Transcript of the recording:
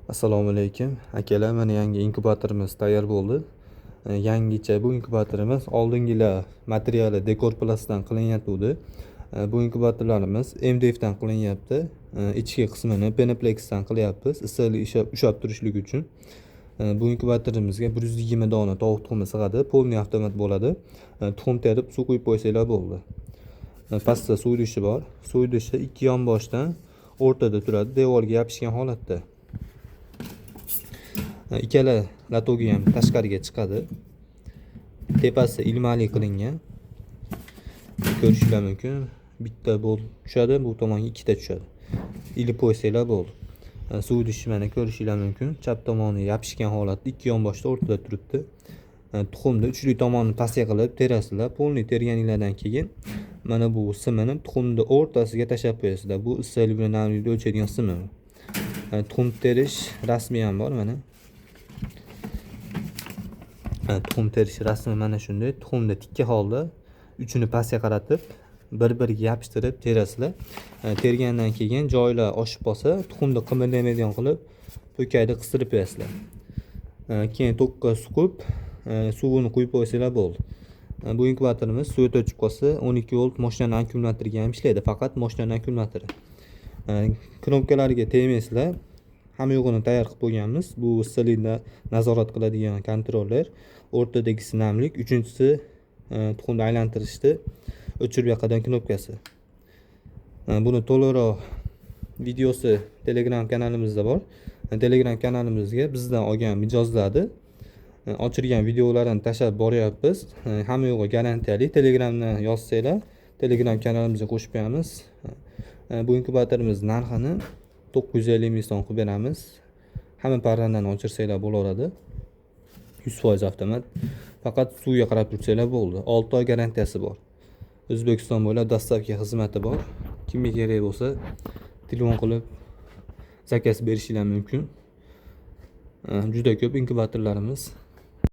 Assalomu alaykum. Akalar, mana yangi inkubatorimiz tayyor bo'ldi. Yangicha bu inkubatorimiz oldingilar materiali dekor plastdan qilinyapti. Bu inkubatorlarimiz MDF dan qilinyapti. Ichki qismini Penaplex dan qilyapmiz, issiqlik ushlab turishlik uchun. Bu inkubatorimizga 120 dona tovuq tuxumi sig'adi, polniy avtomat bo'ladi. Tuxum terib suv quyib qo'ysanglar bo'ldi. Pastda suv idishi bor. Suv idishi ikki yonboshdan o'rtada turadi, devorga yopishgan holatda. Ikkala latogi ham tashqariga chiqadi. Tepasi ilmali qilingan. Ko'rishinglar mumkin. Bitta bo'l tushadi, bu tomonga ikkita tushadi. Ilib qo'ysanglar bo'ldi. Suv idishi mana ko'rishinglar mumkin. Chap tomoni yopishgan holatda ikki yonboshda o'rtada turibdi. Tuxumni uchli tomonini pastga qilib terasizlar. Polniy terganinglardan keyin mana bu simini tuxumni o'rtasiga tashlab qo'yasizlar. Bu issiqlik bilan namlikni o'lchaydigan sim. Tuxum terish rasmi ham bor mana. Tuxum terish rasmi mana shunday. Tuxumni tikka holda uchini pastga qaratib, bir-biriga yopishtirib terasizlar. Tergandan keyin joylar oshib qolsa, tuxumni qimirlamaydigan qilib po'kayda qistirib qo'yasizlar. Keyin to'kka suqib, suvini quyib qo'ysanglar bo'ldi. Bu inkubatorimiz suv o'chib qolsa, 12 volt moshinani akkumulyatoriga ham ishlaydi, faqat moshinani akkumulyatori. Knopkalariga tegmaysizlar. Hamma yo'g'ini tayyor qilib qo'yganmiz. Bu issiqlikni nazorat qiladigan kontroller, o'rtadagisi namlik, uchinchisi tuxumni aylantirishni o'chirib yoqadigan knopkasi. Buni to'liqroq videosi Telegram kanalimizda bor. Telegram kanalimizga bizdan olgan mijozlarni ochirgan videolarni tashlab boryapmiz. Hamma yo'g'i garantiyali. Telegramdan yozsanglar, Telegram kanalimizga qo'shib qo'yamiz. Bu inkubatorimiz narxini 950 ming so'm qilib beramiz. Hamma parrandani o'chirsanglar bo'laveradi. 100% avtomat. Faqat suvga qarab tursanglar bo'ldi. 6 oy garantiyasi bor. O'zbekiston bo'ylab dostavka xizmati bor. Kimga kerak bo'lsa, telefon qilib zakaz berishinglar mumkin. Juda ko'p inkubatorlarimiz